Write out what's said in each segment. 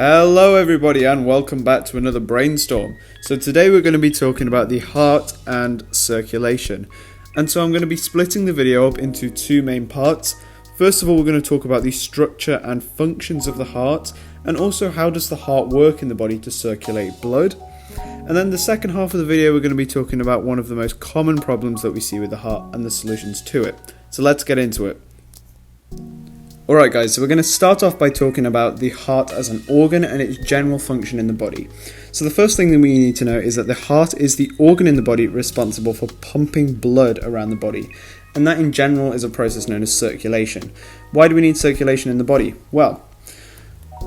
Hello everybody and welcome back to another brainstorm. So today we're going to be talking about the heart and circulation. And so I'm going to be splitting the video up into two main parts. First of all, we're going to talk about the structure and functions of the heart, and also how does the heart work in the body to circulate blood. And then the second half of the video we're going to be talking about one of the most common problems that we see with the heart and the solutions to it. So let's get into it. Alright guys, so we're going to start off by talking about the heart as an organ and its general function in the body. So the first thing that we need to know is that the heart is the organ in the body responsible for pumping blood around the body. And that in general is a process known as circulation. Why do we need circulation in the body? Well,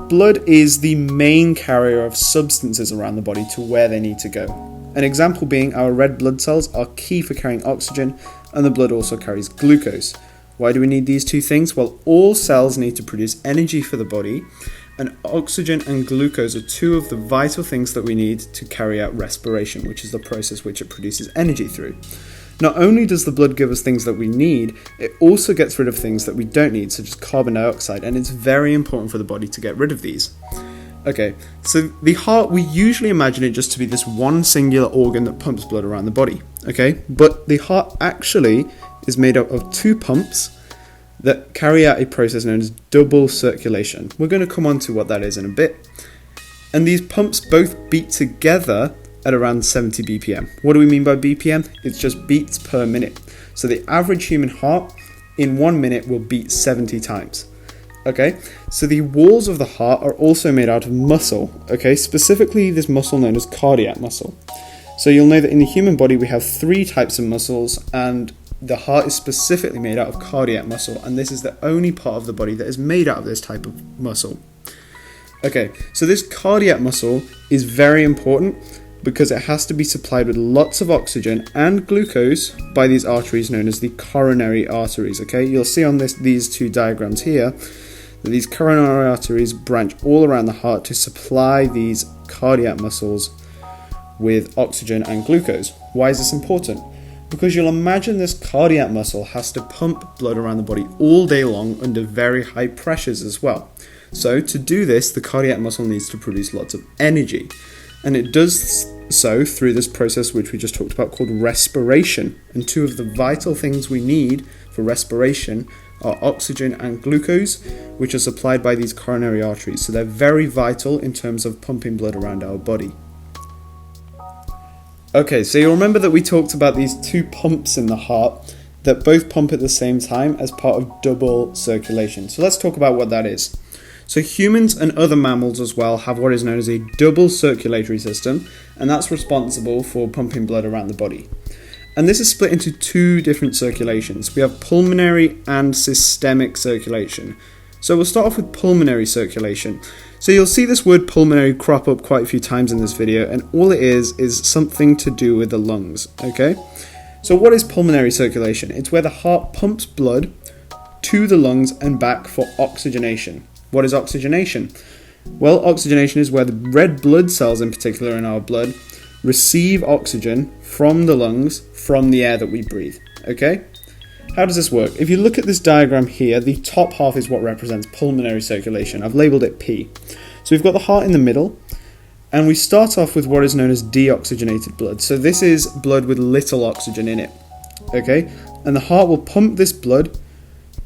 blood is the main carrier of substances around the body to where they need to go. An example being our red blood cells are key for carrying oxygen, and the blood also carries glucose. Why do we need these two things? Well, all cells need to produce energy for the body, and oxygen and glucose are two of the vital things that we need to carry out respiration, which is the process which it produces energy through. Not only does the blood give us things that we need, it also gets rid of things that we don't need, such as carbon dioxide, and it's very important for the body to get rid of these. Okay, so the heart, we usually imagine it just to be this one singular organ that pumps blood around the body, okay? But the heart actually is made up of two pumps that carry out a process known as double circulation. We're going to come on to what that is in a bit. And these pumps both beat together at around 70 BPM. What do we mean by BPM? It's just beats per minute. So the average human heart in 1 minute will beat 70 times. Okay, so the walls of the heart are also made out of muscle, okay, specifically this muscle known as cardiac muscle. So you'll know that in the human body we have three types of muscles, and the heart is specifically made out of cardiac muscle, and this is the only part of the body that is made out of this type of muscle. Okay, so this cardiac muscle is very important because it has to be supplied with lots of oxygen and glucose by these arteries known as the coronary arteries, okay? You'll see on these two diagrams here that these coronary arteries branch all around the heart to supply these cardiac muscles with oxygen and glucose. Why is this important? Because you'll imagine this cardiac muscle has to pump blood around the body all day long under very high pressures as well. So to do this, the cardiac muscle needs to produce lots of energy. And it does so through this process which we just talked about called respiration. And two of the vital things we need for respiration are oxygen and glucose, which are supplied by these coronary arteries. So they're very vital in terms of pumping blood around our body. Okay, so you'll remember that we talked about these two pumps in the heart that both pump at the same time as part of double circulation. So let's talk about what that is. So humans and other mammals as well have what is known as a double circulatory system, and that's responsible for pumping blood around the body. And this is split into two different circulations. We have pulmonary and systemic circulation. So we'll start off with pulmonary circulation. So you'll see this word pulmonary crop up quite a few times in this video, and all it is something to do with the lungs, okay? So what is pulmonary circulation? It's where the heart pumps blood to the lungs and back for oxygenation. What is oxygenation? Well, oxygenation is where the red blood cells in particular in our blood receive oxygen from the lungs from the air that we breathe, okay? How does this work? If you look at this diagram here, the top half is what represents pulmonary circulation. I've labelled it P. So we've got the heart in the middle, and we start off with what is known as deoxygenated blood. So this is blood with little oxygen in it, okay? And the heart will pump this blood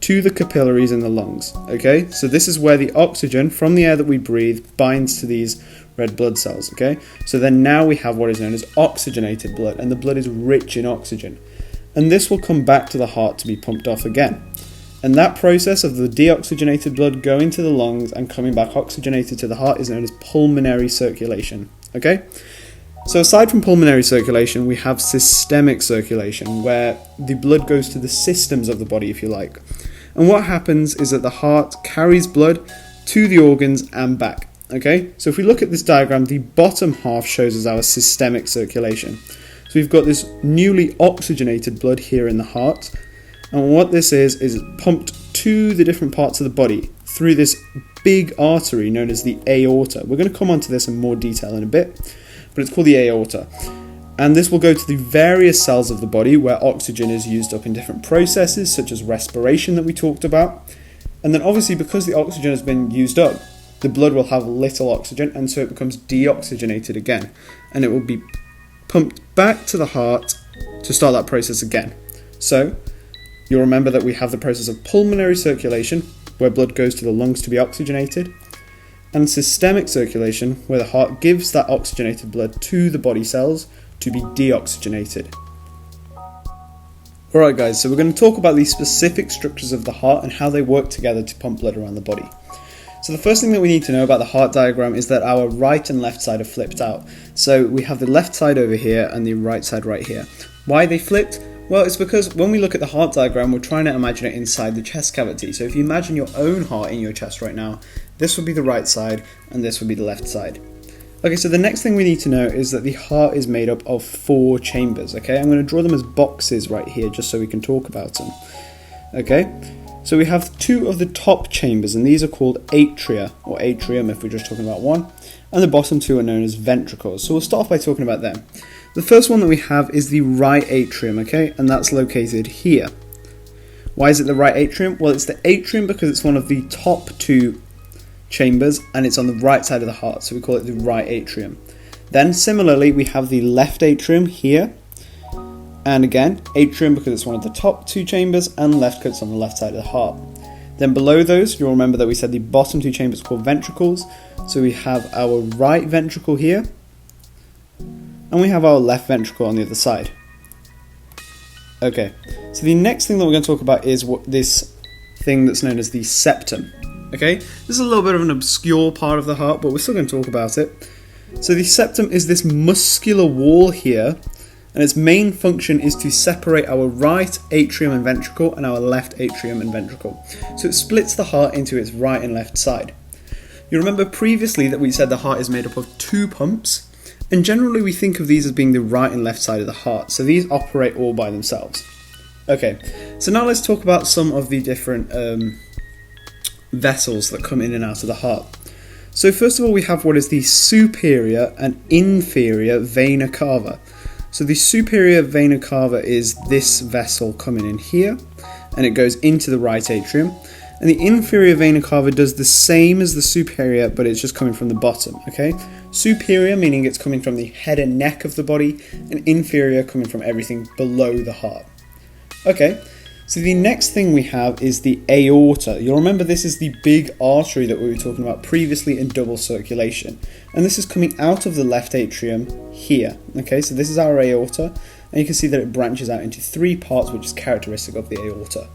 to the capillaries in the lungs, okay? So this is where the oxygen from the air that we breathe binds to these red blood cells, okay? So then now we have what is known as oxygenated blood, and the blood is rich in oxygen. And this will come back to the heart to be pumped off again. And that process of the deoxygenated blood going to the lungs and coming back oxygenated to the heart is known as pulmonary circulation, okay? So aside from pulmonary circulation, we have systemic circulation, where the blood goes to the systems of the body, if you like. And what happens is that the heart carries blood to the organs and back, okay? So if we look at this diagram, the bottom half shows us our systemic circulation. So we've got this newly oxygenated blood here in the heart, and what this is pumped to the different parts of the body through this big artery known as the aorta. We're going to come on to this in more detail in a bit, but it's called the aorta. And this will go to the various cells of the body where oxygen is used up in different processes such as respiration that we talked about. And then obviously because the oxygen has been used up, the blood will have little oxygen, and so it becomes deoxygenated again, and it will be pumped back to the heart to start that process again. So you'll remember that we have the process of pulmonary circulation, where blood goes to the lungs to be oxygenated, and systemic circulation, where the heart gives that oxygenated blood to the body cells to be deoxygenated. Alright guys, so we're going to talk about these specific structures of the heart and how they work together to pump blood around the body. So the first thing that we need to know about the heart diagram is that our right and left side are flipped out. So we have the left side over here and the right side right here. Why are they flipped? Well, it's because when we look at the heart diagram, we're trying to imagine it inside the chest cavity. So if you imagine your own heart in your chest right now, this would be the right side and this would be the left side. Okay, so the next thing we need to know is that the heart is made up of 4 chambers, okay? I'm going to draw them as boxes right here just so we can talk about them. Okay, so we have 2 of the top chambers, and these are called atria, or atrium if we're just talking about one, and the bottom 2 are known as ventricles. So we'll start off by talking about them. The first one that we have is the right atrium, okay, and that's located here. Why is it the right atrium? Well, it's the atrium because it's one of the top 2 chambers and it's on the right side of the heart, so we call it the right atrium. Then similarly we have the left atrium here, and again atrium because it's one of the top 2 chambers, and left because it's on the left side of the heart. Then below those, you'll remember that we said the bottom 2 chambers are called ventricles, so we have our right ventricle here and we have our left ventricle on the other side. Okay, so the next thing that we're going to talk about is this thing that's known as the septum. Okay, this is a little bit of an obscure part of the heart, but we're still going to talk about it. So the septum is this muscular wall here, and its main function is to separate our right atrium and ventricle and our left atrium and ventricle. So it splits the heart into its right and left side. You remember previously that we said the heart is made up of 2 pumps, and generally we think of these as being the right and left side of the heart, so these operate all by themselves. Okay, so now let's talk about some of the different vessels that come in and out of the heart. So first of all, we have what is the superior and inferior vena cava. So the superior vena cava is this vessel coming in here, and it goes into the right atrium. And the inferior vena cava does the same as the superior, but it's just coming from the bottom, okay? Superior meaning it's coming from the head and neck of the body, and inferior coming from everything below the heart. Okay, so the next thing we have is the aorta. You'll remember this is the big artery that we were talking about previously in double circulation. And this is coming out of the left atrium here. Okay, so this is our aorta, and you can see that it branches out into 3 parts, which is characteristic of the aorta.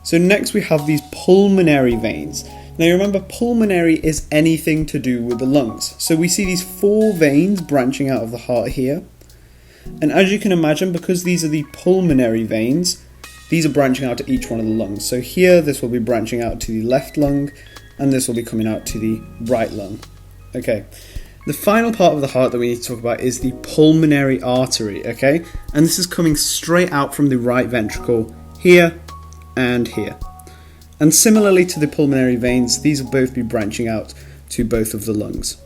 So next we have these pulmonary veins. Now you remember pulmonary is anything to do with the lungs. So we see these 4 veins branching out of the heart here. And as you can imagine, because these are the pulmonary veins, these are branching out to each one of the lungs. So here, this will be branching out to the left lung, and this will be coming out to the right lung. Okay, the final part of the heart that we need to talk about is the pulmonary artery, okay? And this is coming straight out from the right ventricle here and here. And similarly to the pulmonary veins, these will both be branching out to both of the lungs.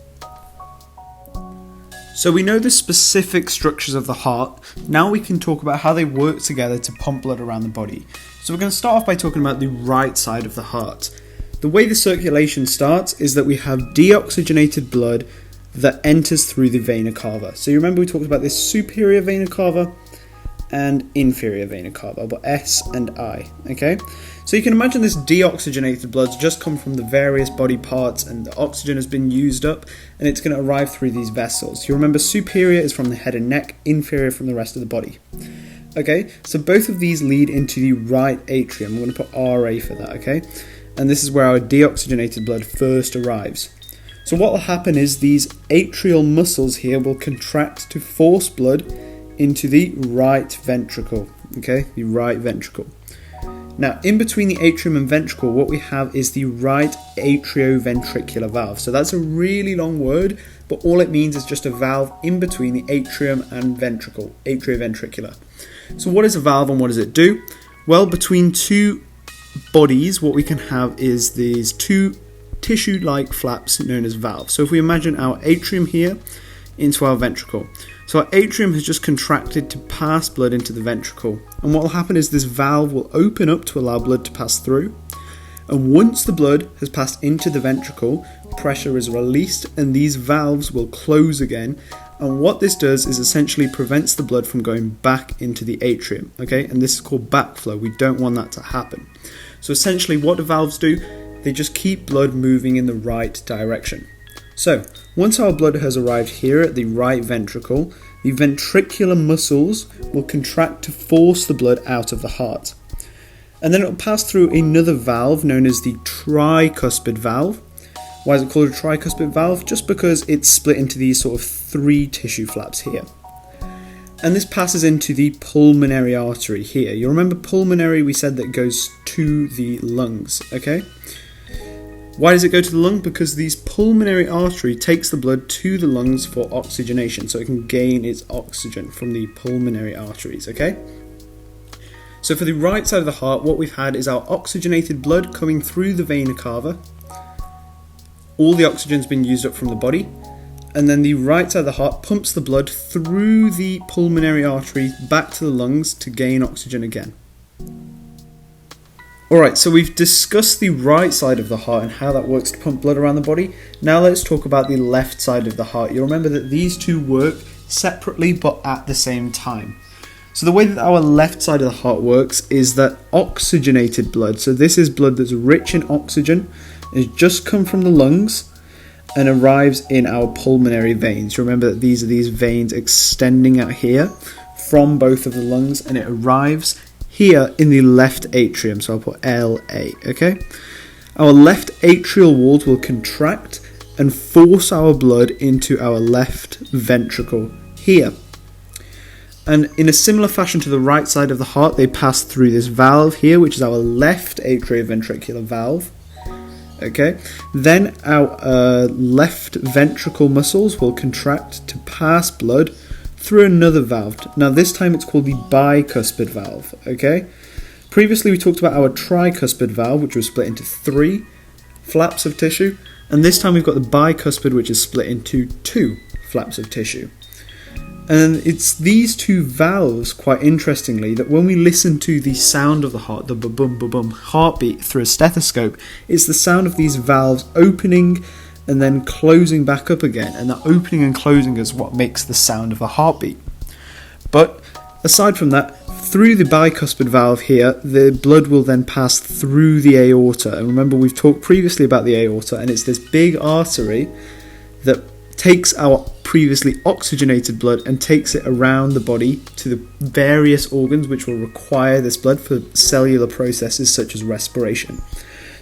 So we know the specific structures of the heart. Now we can talk about how they work together to pump blood around the body. So we're going to start off by talking about the right side of the heart. The way the circulation starts is that we have deoxygenated blood that enters through the vena cava. So you remember we talked about this superior vena cava and inferior vena cava, but S and I, okay? So you can imagine this deoxygenated blood's just come from the various body parts, and the oxygen has been used up, and it's going to arrive through these vessels. You remember superior is from the head and neck, inferior from the rest of the body. Okay, so both of these lead into the right atrium. I'm going to put RA for that, okay? And this is where our deoxygenated blood first arrives. So what will happen is these atrial muscles here will contract to force blood into the right ventricle, okay? The right ventricle. Now, in between the atrium and ventricle, what we have is the right atrioventricular valve. So that's a really long word, but all it means is just a valve in between the atrium and ventricle, atrioventricular. So what is a valve and what does it do? Well, between 2 bodies, what we can have is these 2 tissue-like flaps known as valves. So if we imagine our atrium here into our ventricle. So our atrium has just contracted to pass blood into the ventricle. And what will happen is this valve will open up to allow blood to pass through. And once the blood has passed into the ventricle, pressure is released and these valves will close again. And what this does is essentially prevents the blood from going back into the atrium, okay? And this is called backflow. We don't want that to happen. So essentially what the valves do, they just keep blood moving in the right direction. So once our blood has arrived here at the right ventricle, the ventricular muscles will contract to force the blood out of the heart. And then it will pass through another valve known as the tricuspid valve. Why is it called a tricuspid valve? Just because it's split into these sort of three tissue flaps here. And this passes into the pulmonary artery here. You remember pulmonary, we said that goes to the lungs, okay? Why does it go to the lung? Because this pulmonary artery takes the blood to the lungs for oxygenation, so it can gain its oxygen from the pulmonary arteries, okay? So for the right side of the heart, what we've had is our oxygenated blood coming through the vena cava. All the oxygen's been used up from the body, and then the right side of the heart pumps the blood through the pulmonary artery back to the lungs to gain oxygen again. Alright, so we've discussed the right side of the heart and how that works to pump blood around the body. Now let's talk about the left side of the heart. You'll remember that these two work separately but at the same time. So the way that our left side of the heart works is that oxygenated blood, so this is blood that's rich in oxygen, has just come from the lungs and arrives in our pulmonary veins. Remember that these are these veins extending out here from both of the lungs, and it arrives here in the left atrium, so I'll put LA, okay? Our left atrial walls will contract and force our blood into our left ventricle here. And in a similar fashion to the right side of the heart, they pass through this valve here, which is our left atrioventricular valve. Okay, then our left ventricle muscles will contract to pass blood through another valve. Now this time it's called the bicuspid valve, okay? Previously we talked about our tricuspid valve, which was split into three flaps of tissue, and this time we've got the bicuspid, which is split into two flaps of tissue. And it's these two valves, quite interestingly, that when we listen to the sound of the heart, the ba-bum heartbeat through a stethoscope, it's the sound of these valves opening and then closing back up again. And that opening and closing is what makes the sound of a heartbeat. But aside from that, through the bicuspid valve here, the blood will then pass through the aorta. And remember, we've talked previously about the aorta, and it's this big artery that takes our previously oxygenated blood and takes it around the body to the various organs which will require this blood for cellular processes such as respiration.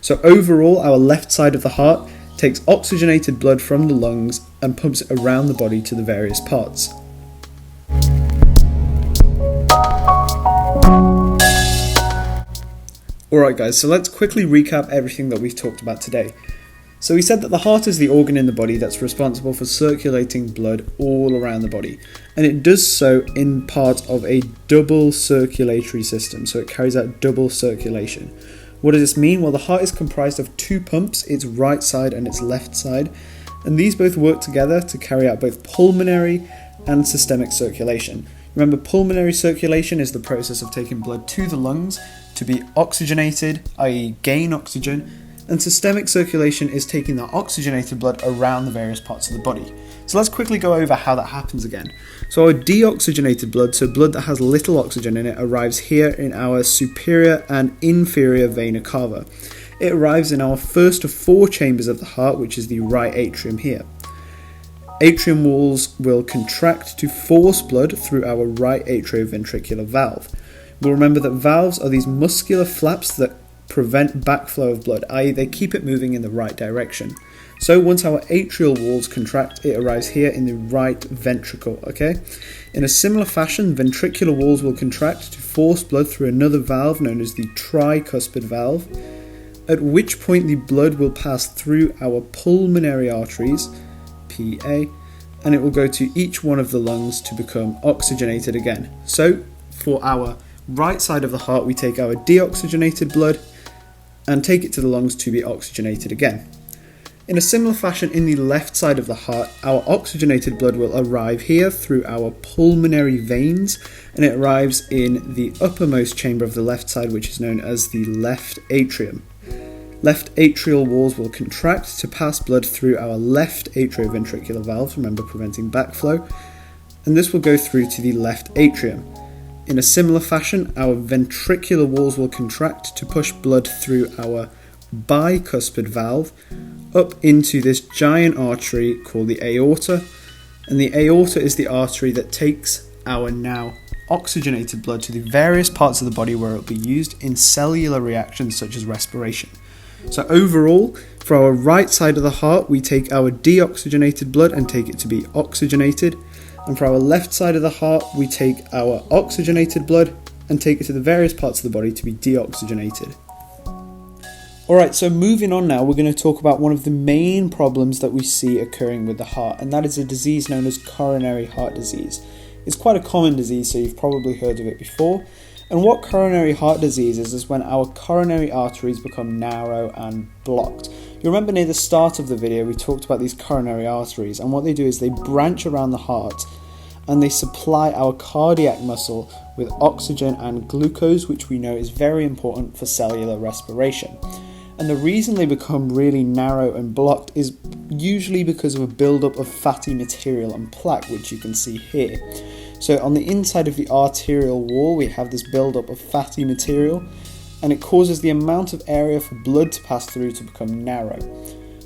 So overall, our left side of the heart takes oxygenated blood from the lungs and pumps it around the body to the various parts. Alright guys, so let's quickly recap everything that we've talked about today. So we said that the heart is the organ in the body that's responsible for circulating blood all around the body, and it does so in part of a double circulatory system, so it carries out double circulation. What does this mean? Well, the heart is comprised of two pumps, its right side and its left side, and these both work together to carry out both pulmonary and systemic circulation. Remember, pulmonary circulation is the process of taking blood to the lungs to be oxygenated, i.e. gain oxygen, and systemic circulation is taking that oxygenated blood around the various parts of the body. So let's quickly go over how that happens again. So our deoxygenated blood, so blood that has little oxygen in it, arrives here in our superior and inferior vena cava. It arrives in our first of four chambers of the heart, which is the right atrium here. Atrium walls will contract to force blood through our right atrioventricular valve. We'll remember that valves are these muscular flaps that prevent backflow of blood, i.e. they keep it moving in the right direction. So once our atrial walls contract, it arrives here in the right ventricle, okay? In a similar fashion, ventricular walls will contract to force blood through another valve known as the tricuspid valve, at which point the blood will pass through our pulmonary arteries, PA, and it will go to each one of the lungs to become oxygenated again. So for our right side of the heart, we take our deoxygenated blood and take it to the lungs to be oxygenated again. In a similar fashion, in the left side of the heart, our oxygenated blood will arrive here through our pulmonary veins, and it arrives in the uppermost chamber of the left side, which is known as the left atrium. left atrial walls will contract to pass blood through our left atrioventricular valves, remember preventing backflow, and this will go through to the left atrium. In a similar fashion, our ventricular walls will contract to push blood through our bicuspid valve up into this giant artery called the aorta, and the aorta is the artery that takes our now oxygenated blood to the various parts of the body where it will be used in cellular reactions such as respiration. So overall, for our right side of the heart, we take our deoxygenated blood and take it to be oxygenated, and for our left side of the heart, we take our oxygenated blood and take it to the various parts of the body to be deoxygenated. Alright, so moving on now, we're going to talk about one of the main problems that we see occurring with the heart, and that is a disease known as coronary heart disease. It's quite a common disease, so you've probably heard of it before. And what coronary heart disease is when our coronary arteries become narrow and blocked. You remember near the start of the video we talked about these coronary arteries, and what they do is they branch around the heart and they supply our cardiac muscle with oxygen and glucose, which we know is very important for cellular respiration. And the reason they become really narrow and blocked is usually because of a buildup of fatty material and plaque, which you can see here. So on the inside of the arterial wall, we have this buildup of fatty material, and it causes the amount of area for blood to pass through to become narrow.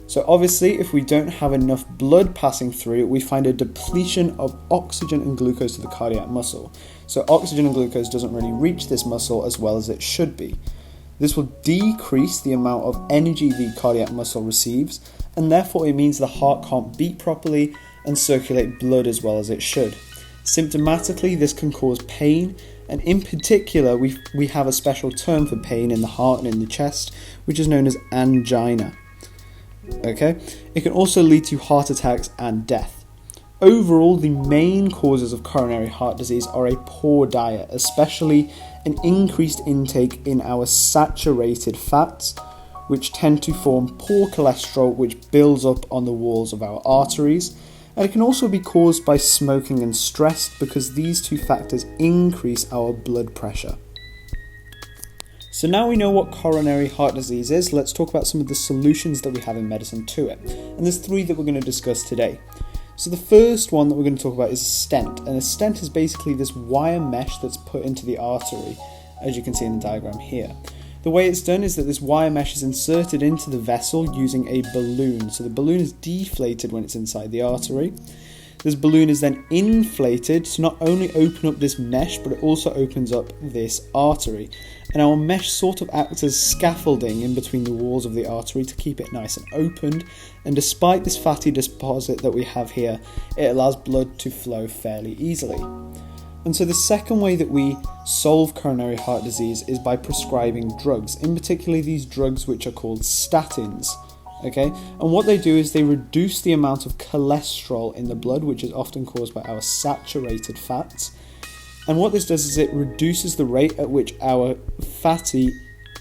So obviously, if we don't have enough blood passing through, we find a depletion of oxygen and glucose to the cardiac muscle. So oxygen and glucose doesn't really reach this muscle as well as it should be. This will decrease the amount of energy the cardiac muscle receives, and therefore it means the heart can't beat properly and circulate blood as well as it should. Symptomatically, this can cause pain, and in particular, we have a special term for pain in the heart and in the chest, which is known as angina. Okay? It can also lead to heart attacks and death. Overall, the main causes of coronary heart disease are a poor diet, especially an increased intake in our saturated fats, which tend to form poor cholesterol, which builds up on the walls of our arteries. And it can also be caused by smoking and stress, because these two factors increase our blood pressure. So now we know what coronary heart disease is, let's talk about some of the solutions that we have in medicine to it. And there's three that we're going to discuss today. So the first one that we're going to talk about is a stent, and a stent is basically this wire mesh that's put into the artery, as you can see in the diagram here. The way it's done is that this wire mesh is inserted into the vessel using a balloon. So the balloon is deflated when it's inside the artery. This balloon is then inflated to not only open up this mesh, but it also opens up this artery. And our mesh sort of acts as scaffolding in between the walls of the artery to keep it nice and opened. And despite this fatty deposit that we have here, it allows blood to flow fairly easily. And so the second way that we solve coronary heart disease is by prescribing drugs, in particular these drugs which are called statins. Okay, and what they do is they reduce the amount of cholesterol in the blood, which is often caused by our saturated fats. And what this does is it reduces the rate at which our fatty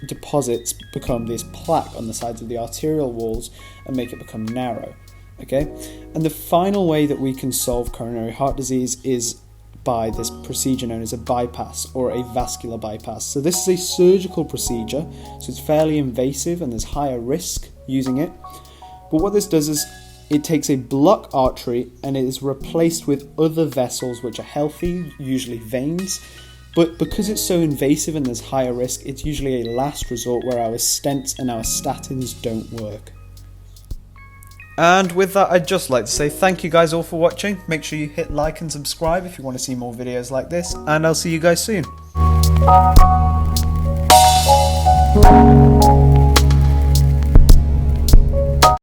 deposits become this plaque on the sides of the arterial walls and make it become narrow. Okay, and the final way that we can solve coronary heart disease is by this procedure known as a bypass or a vascular bypass. So this is a surgical procedure, so it's fairly invasive and there's higher risk using it. But what this does is it takes a blocked artery and it is replaced with other vessels which are healthy, usually veins. But because it's so invasive and there's higher risk, it's usually a last resort where our stents and our statins don't work. And with that, I'd just like to say thank you guys all for watching. Make sure you hit like and subscribe if you want to see more videos like this, and I'll see you guys soon.